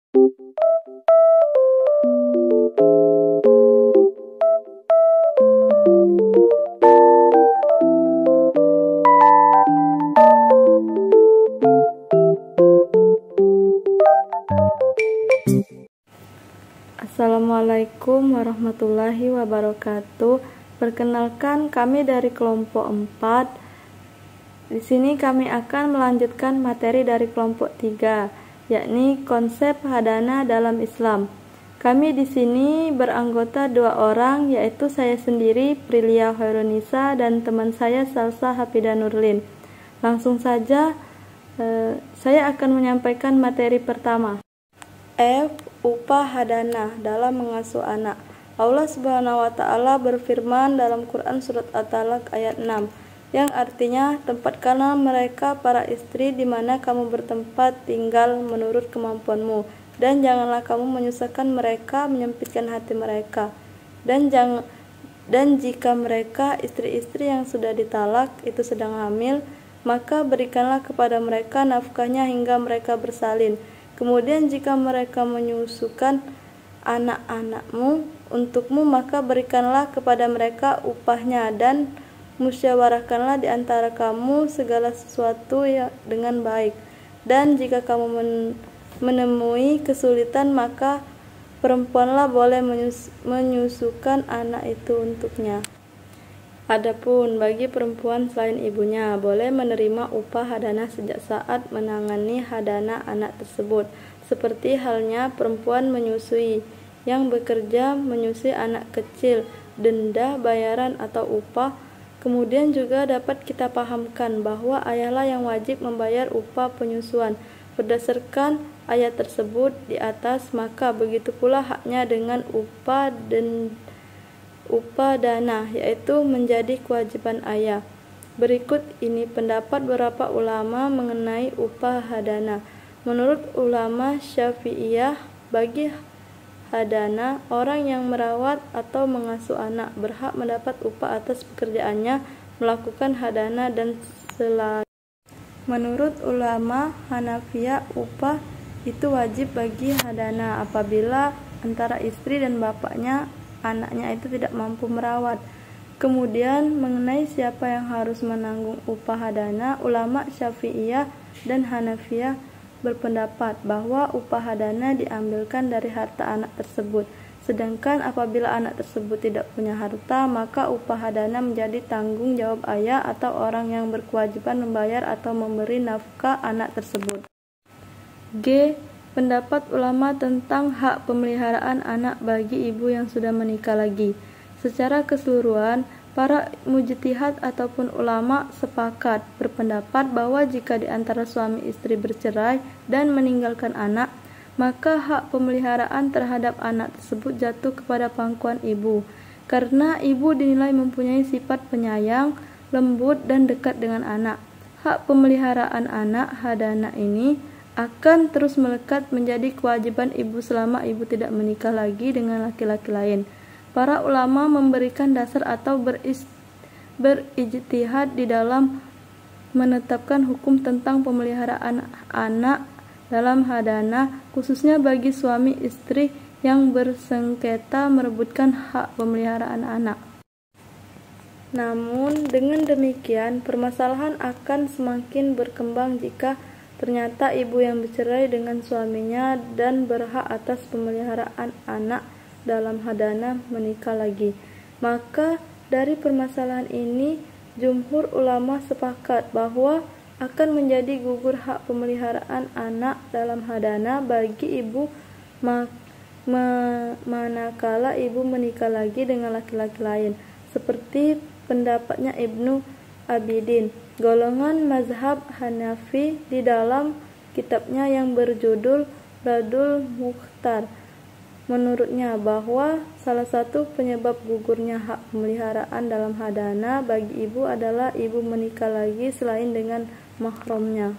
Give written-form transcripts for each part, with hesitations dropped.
Assalamualaikum warahmatullahi wabarakatuh. Perkenalkan, kami dari kelompok 4. Di sini kami akan melanjutkan materi dari kelompok 3, yakni konsep hadana dalam Islam. Kami di sini beranggota 2 orang, yaitu saya sendiri Prilia Hoirunisa dan teman saya Salsa Hafida Nurlin. Langsung saja saya akan menyampaikan materi pertama. Upah hadana dalam mengasuh anak. Allah Subhanahu wa Ta'ala berfirman dalam Quran surat At-Talaq ayat 6, yang artinya, tempatkanlah mereka para istri di mana kamu bertempat tinggal menurut kemampuanmu, dan janganlah kamu menyusahkan mereka, menyempitkan hati mereka. Dan jika mereka istri-istri yang sudah ditalak itu sedang hamil, maka berikanlah kepada mereka nafkahnya hingga mereka bersalin. Kemudian jika mereka menyusukan anak-anakmu untukmu, maka berikanlah kepada mereka upahnya, dan musyawarahkanlah di antara kamu segala sesuatu dengan baik. Dan jika kamu menemui kesulitan, maka perempuanlah boleh menyusukan anak itu untuknya. Adapun bagi perempuan selain ibunya, boleh menerima upah hadana sejak saat menangani hadana anak tersebut, seperti halnya perempuan menyusui, yang bekerja menyusui anak kecil, denda, bayaran, atau upah. Kemudian juga dapat kita pahamkan bahwa ayahlah yang wajib membayar upah penyusuan. Berdasarkan ayat tersebut di atas, maka begitu pula haknya dengan upah dana, yaitu menjadi kewajiban ayah. Berikut ini pendapat beberapa ulama mengenai upah hadana. Menurut ulama Syafi'iyah, bagi hadana, orang yang merawat atau mengasuh anak berhak mendapat upah atas pekerjaannya melakukan hadana dan selain. Menurut ulama Hanafiyah, upah itu wajib bagi hadana apabila antara istri dan bapaknya anaknya itu tidak mampu merawat. Kemudian mengenai siapa yang harus menanggung upah hadana, ulama Syafi'iyah dan Hanafiyah berpendapat bahwa upah hadana diambilkan dari harta anak tersebut. Sedangkan apabila anak tersebut tidak punya harta, maka upah hadana menjadi tanggung jawab ayah atau orang yang berkewajiban membayar atau memberi nafkah anak tersebut. Pendapat ulama tentang hak pemeliharaan anak bagi ibu yang sudah menikah lagi. Secara keseluruhan, para mujtahid ataupun ulama sepakat berpendapat bahwa jika di antara suami istri bercerai dan meninggalkan anak, maka hak pemeliharaan terhadap anak tersebut jatuh kepada pangkuan ibu, karena ibu dinilai mempunyai sifat penyayang, lembut, dan dekat dengan anak. Hak pemeliharaan anak hadana ini akan terus melekat menjadi kewajiban ibu selama ibu tidak menikah lagi dengan laki-laki lain. Para ulama memberikan dasar atau berijtihad di dalam menetapkan hukum tentang pemeliharaan anak dalam hadana, khususnya bagi suami istri yang bersengketa merebutkan hak pemeliharaan anak. Namun dengan demikian, permasalahan akan semakin berkembang jika ternyata ibu yang bercerai dengan suaminya dan berhak atas pemeliharaan anak dalam hadana menikah lagi. Maka dari permasalahan ini, jumhur ulama sepakat bahwa akan menjadi gugur hak pemeliharaan anak dalam hadana bagi ibu manakala ibu menikah lagi dengan laki-laki lain, seperti pendapatnya Ibnu Abidin, golongan mazhab Hanafi, di dalam kitabnya yang berjudul Radul Mukhtar. Menurutnya bahwa salah satu penyebab gugurnya hak pemeliharaan dalam hadana bagi ibu adalah ibu menikah lagi selain dengan mahramnya.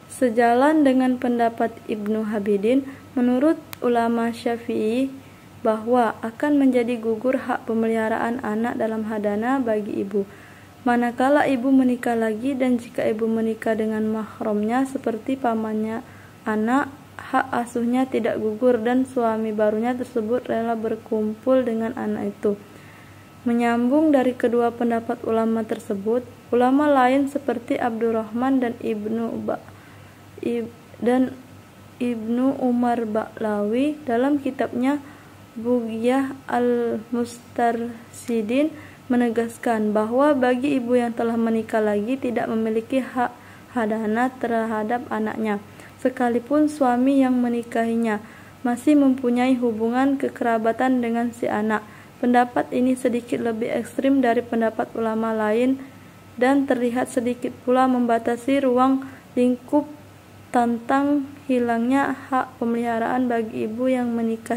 Sejalan dengan pendapat Ibnu Abidin, menurut ulama Syafi'i bahwa akan menjadi gugur hak pemeliharaan anak dalam hadana bagi ibu manakala ibu menikah lagi, dan jika ibu menikah dengan mahramnya seperti pamannya anak, hak asuhnya tidak gugur dan suami barunya tersebut rela berkumpul dengan anak itu. Menyambung dari kedua pendapat ulama tersebut, ulama lain seperti Abdurrahman dan Ibnu Umar Ba'lawi dalam kitabnya Bughiyah al-Mustarsyidin menegaskan bahwa bagi ibu yang telah menikah lagi tidak memiliki hak hadanah terhadap anaknya, sekalipun suami yang menikahinya masih mempunyai hubungan kekerabatan dengan si anak. Pendapat ini sedikit lebih ekstrim dari pendapat ulama lain dan terlihat sedikit pula membatasi ruang lingkup tentang hilangnya hak pemeliharaan bagi ibu yang menikah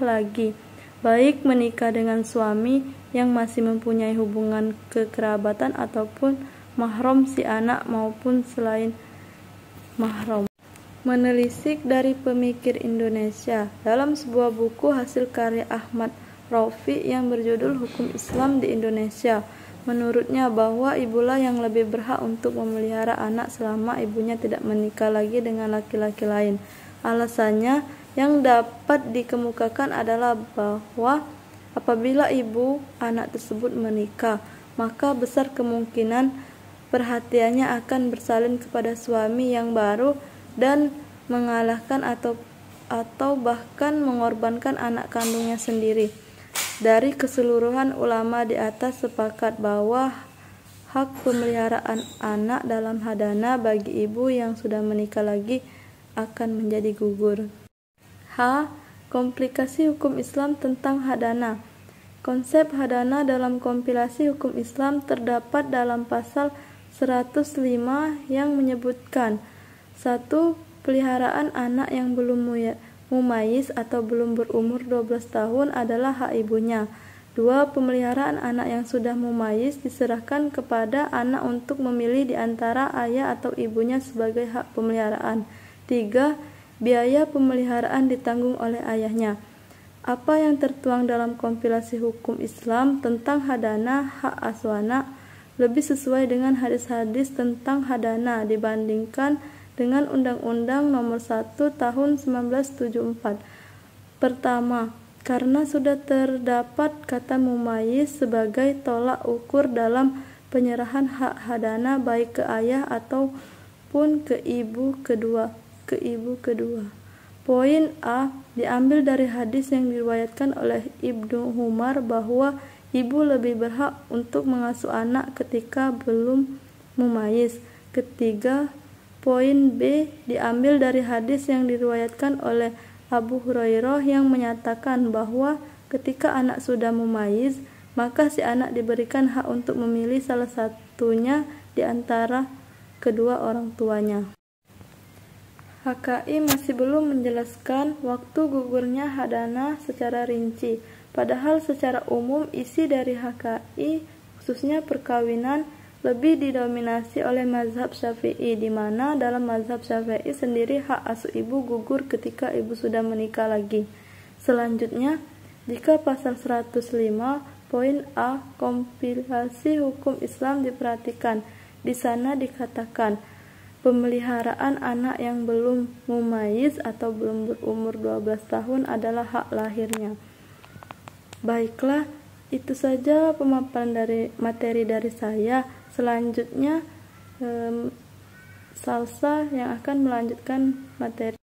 lagi, baik menikah dengan suami yang masih mempunyai hubungan kekerabatan ataupun mahram si anak maupun selain mahram. Menelisik dari pemikir Indonesia dalam sebuah buku hasil karya Ahmad Raufik yang berjudul Hukum Islam di Indonesia, menurutnya bahwa ibulah yang lebih berhak untuk memelihara anak selama ibunya tidak menikah lagi dengan laki-laki lain. Alasannya yang dapat dikemukakan adalah bahwa apabila ibu anak tersebut menikah, maka besar kemungkinan perhatiannya akan bersalin kepada suami yang baru dan mengalahkan atau bahkan mengorbankan anak kandungnya sendiri. Dari keseluruhan ulama di atas sepakat bahwa hak pemeliharaan anak dalam hadanah bagi ibu yang sudah menikah lagi akan menjadi gugur. Komplikasi hukum Islam tentang hadanah. Konsep hadanah dalam kompilasi hukum Islam terdapat dalam pasal 105 yang menyebutkan 1. Peliharaan anak yang belum mumayyiz atau belum berumur 12 tahun adalah hak ibunya. 2. Pemeliharaan anak yang sudah mumayyiz diserahkan kepada anak untuk memilih di antara ayah atau ibunya sebagai hak pemeliharaan. 3. Biaya pemeliharaan ditanggung oleh ayahnya. Apa yang tertuang dalam kompilasi hukum Islam tentang hadanah hak asuh anak lebih sesuai dengan hadis-hadis tentang hadanah dibandingkan dengan Undang-Undang Nomor 1 Tahun 1974. Pertama, karena sudah terdapat kata mumayyiz sebagai tolak ukur dalam penyerahan hak hadanah baik ke ayah ataupun ke ibu kedua. Poin A diambil dari hadis yang diriwayatkan oleh Ibnu Umar bahwa ibu lebih berhak untuk mengasuh anak ketika belum mumayyiz. Ketiga, poin B diambil dari hadis yang diriwayatkan oleh Abu Hurairah yang menyatakan bahwa ketika anak sudah mumayyiz, maka si anak diberikan hak untuk memilih salah satunya di antara kedua orang tuanya. HKI masih belum menjelaskan waktu gugurnya hadanah secara rinci, padahal secara umum isi dari HKI khususnya perkawinan lebih didominasi oleh mazhab Syafi'i, di mana dalam mazhab Syafi'i sendiri hak asuh ibu gugur ketika ibu sudah menikah lagi. Selanjutnya, jika pasal 105 poin A kompilasi hukum Islam diperhatikan, di sana dikatakan pemeliharaan anak yang belum mumayyiz atau belum berumur 12 tahun adalah hak lahirnya. Baiklah, itu saja pemaparan dari materi dari saya. Selanjutnya Salsa yang akan melanjutkan materi.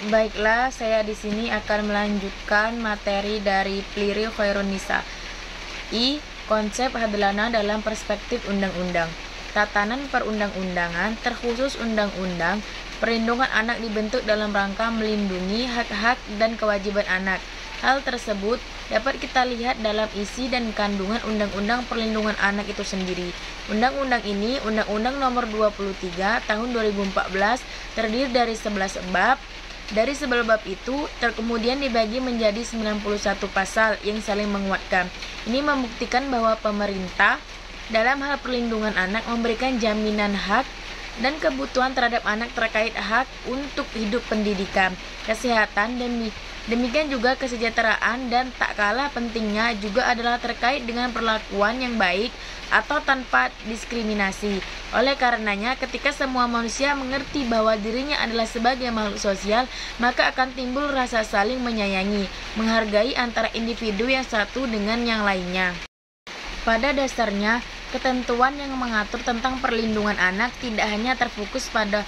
Baiklah, saya di sini akan melanjutkan materi dari Pliri Khairunisa. Konsep hadanah dalam perspektif undang-undang. Tatanan perundang-undangan, terkhusus undang-undang perlindungan anak dibentuk dalam rangka melindungi hak-hak dan kewajiban anak. Hal tersebut dapat kita lihat dalam isi dan kandungan Undang-Undang Perlindungan Anak itu sendiri. Undang-undang ini, Undang-Undang Nomor 23 Tahun 2014, terdiri dari 11 bab. Dari 11 bab itu kemudian dibagi menjadi 91 pasal yang saling menguatkan. Ini membuktikan bahwa pemerintah dalam hal perlindungan anak memberikan jaminan hak dan kebutuhan terhadap anak terkait hak untuk hidup, pendidikan, kesehatan, demikian juga kesejahteraan, dan tak kalah pentingnya juga adalah terkait dengan perlakuan yang baik atau tanpa diskriminasi. Oleh karenanya, ketika semua manusia mengerti bahwa dirinya adalah sebagai makhluk sosial, maka akan timbul rasa saling menyayangi, menghargai antara individu yang satu dengan yang lainnya. Pada dasarnya, ketentuan yang mengatur tentang perlindungan anak tidak hanya terfokus pada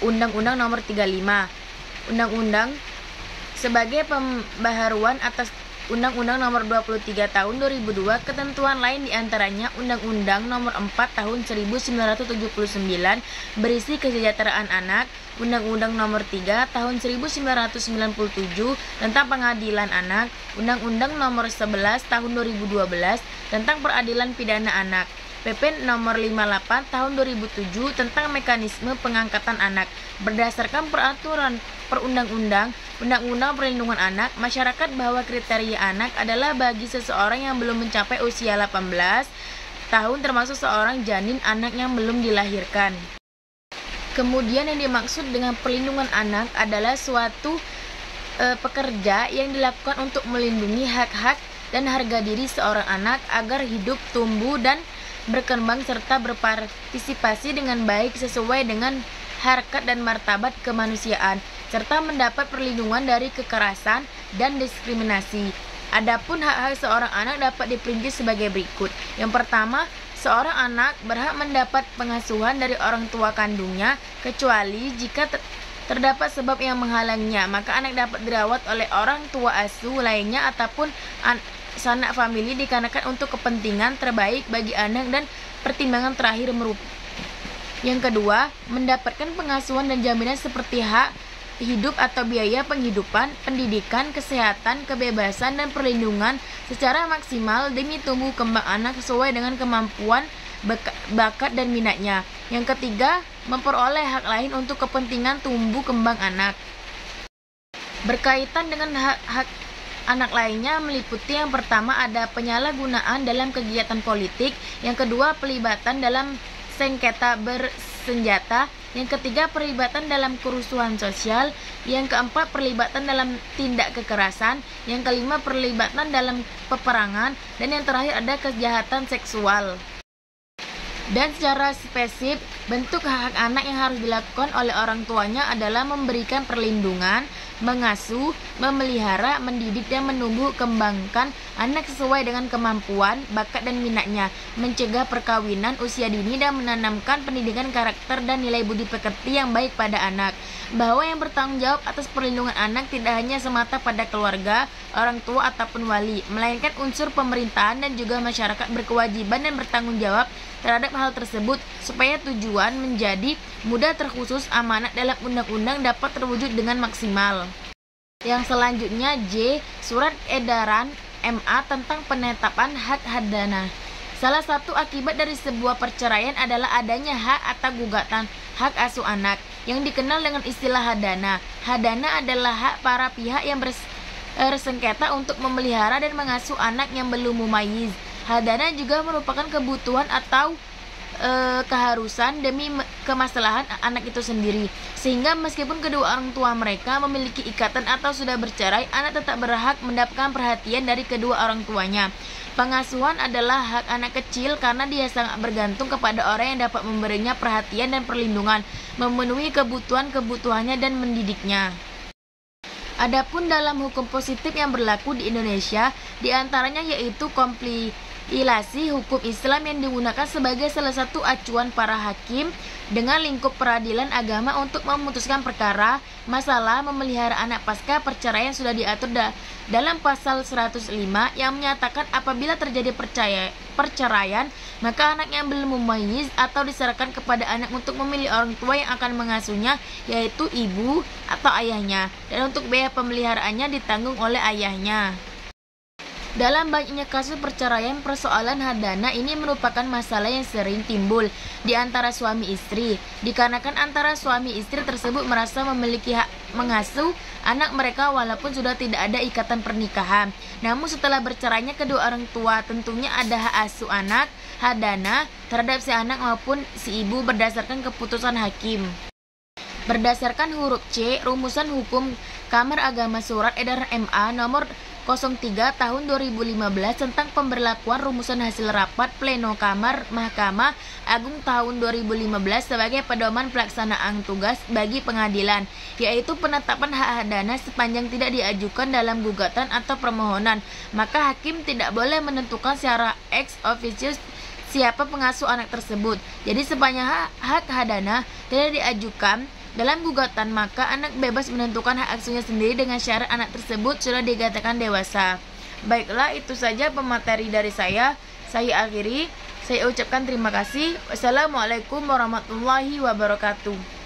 Undang-Undang Nomor 35. Undang-undang sebagai pembaharuan atas Undang-Undang Nomor 23 Tahun 2002, ketentuan lain diantaranya Undang-Undang Nomor 4 Tahun 1979 berisi kesejahteraan anak, Undang-Undang Nomor 3 Tahun 1997 tentang pengadilan anak, Undang-Undang Nomor 11 Tahun 2012 tentang peradilan pidana anak, PP Nomor 58 Tahun 2007 tentang mekanisme pengangkatan anak. Berdasarkan peraturan perundang-undang, Undang-Undang Perlindungan Anak, masyarakat bahwa kriteria anak adalah bagi seseorang yang belum mencapai usia 18 tahun termasuk seorang janin anak yang belum dilahirkan. Kemudian yang dimaksud dengan perlindungan anak adalah suatu pekerja yang dilakukan untuk melindungi hak-hak dan harga diri seorang anak agar hidup, tumbuh, dan berkembang serta berpartisipasi dengan baik sesuai dengan harkat dan martabat kemanusiaan, serta mendapat perlindungan dari kekerasan dan diskriminasi. Adapun hak-hak seorang anak dapat diperinci sebagai berikut. Yang pertama, seorang anak berhak mendapat pengasuhan dari orang tua kandungnya, kecuali jika terdapat sebab yang menghalanginya, maka anak dapat dirawat oleh orang tua asuh lainnya ataupun sanak famili dikarenakan untuk kepentingan terbaik bagi anak dan pertimbangan terakhir Yang kedua, mendapatkan pengasuhan dan jaminan seperti hak hidup atau biaya penghidupan, pendidikan, kesehatan, kebebasan, dan perlindungan secara maksimal demi tumbuh kembang anak sesuai dengan kemampuan, bakat, dan minatnya. Yang ketiga, memperoleh hak lain untuk kepentingan tumbuh kembang anak. Berkaitan dengan hak anak lainnya meliputi yang pertama ada penyalahgunaan dalam kegiatan politik, yang kedua pelibatan dalam sengketa bersenjata, yang ketiga perlibatan dalam kerusuhan sosial, yang keempat perlibatan dalam tindak kekerasan, yang kelima perlibatan dalam peperangan, dan yang terakhir ada kejahatan seksual. Dan secara spesifik, bentuk hak anak yang harus dilakukan oleh orang tuanya adalah memberikan perlindungan, mengasuh, memelihara, mendidik, dan menumbuh kembangkan anak sesuai dengan kemampuan, bakat, dan minatnya, mencegah perkawinan usia dini, dan menanamkan pendidikan karakter dan nilai budi pekerti yang baik pada anak. Bahwa yang bertanggung jawab atas perlindungan anak tidak hanya semata pada keluarga, orang tua, ataupun wali, melainkan unsur pemerintahan dan juga masyarakat berkewajiban dan bertanggung jawab terhadap hal tersebut supaya tujuan menjadi mudah terkhusus amanat dalam undang-undang dapat terwujud dengan maksimal. Yang selanjutnya J. Surat Edaran MA tentang penetapan hak hadana. Salah satu akibat dari sebuah perceraian adalah adanya hak atau gugatan hak asuh anak yang dikenal dengan istilah hadana. Hadana adalah hak para pihak yang bersengketa untuk memelihara dan mengasuh anak yang belum mumayyiz. Hadana juga merupakan kebutuhan atau keharusan demi kemaslahan anak itu sendiri, sehingga meskipun kedua orang tua mereka memiliki ikatan atau sudah bercerai, anak tetap berhak mendapatkan perhatian dari kedua orang tuanya. Pengasuhan adalah hak anak kecil karena dia sangat bergantung kepada orang yang dapat memberinya perhatian dan perlindungan, memenuhi kebutuhannya dan mendidiknya. Adapun dalam hukum positif yang berlaku di Indonesia, diantaranya yaitu kompilasi hukum Islam yang digunakan sebagai salah satu acuan para hakim dengan lingkup peradilan agama untuk memutuskan perkara masalah memelihara anak pasca perceraian sudah diatur dalam pasal 105 yang menyatakan apabila terjadi perceraian, maka anak yang belum mumayyiz atau diserahkan kepada anak untuk memilih orang tua yang akan mengasuhnya, yaitu ibu atau ayahnya, dan untuk biaya pemeliharaannya ditanggung oleh ayahnya. Dalam banyaknya kasus perceraian, persoalan hadana ini merupakan masalah yang sering timbul di antara suami istri, dikarenakan antara suami istri tersebut merasa memiliki hak mengasuh anak mereka walaupun sudah tidak ada ikatan pernikahan. Namun setelah bercerainya kedua orang tua, tentunya ada hak asuh anak, hadana, terhadap si anak maupun si ibu berdasarkan keputusan hakim. Berdasarkan huruf C, Rumusan Hukum Kamar Agama Surat Edaran MA nomor 03 tahun 2015 tentang pemberlakuan rumusan hasil rapat pleno Kamar Mahkamah Agung tahun 2015 sebagai pedoman pelaksanaan tugas bagi pengadilan, yaitu penetapan hak hadana sepanjang tidak diajukan dalam gugatan atau permohonan, maka hakim tidak boleh menentukan secara ex officio siapa pengasuh anak tersebut. Jadi sepanjang hak hadana tidak diajukan dalam gugatan, maka anak bebas menentukan hak asuhnya sendiri dengan syarat anak tersebut sudah dikatakan dewasa. Baiklah, itu saja pemateri dari saya. Saya akhiri. Saya ucapkan terima kasih. Wassalamualaikum warahmatullahi wabarakatuh.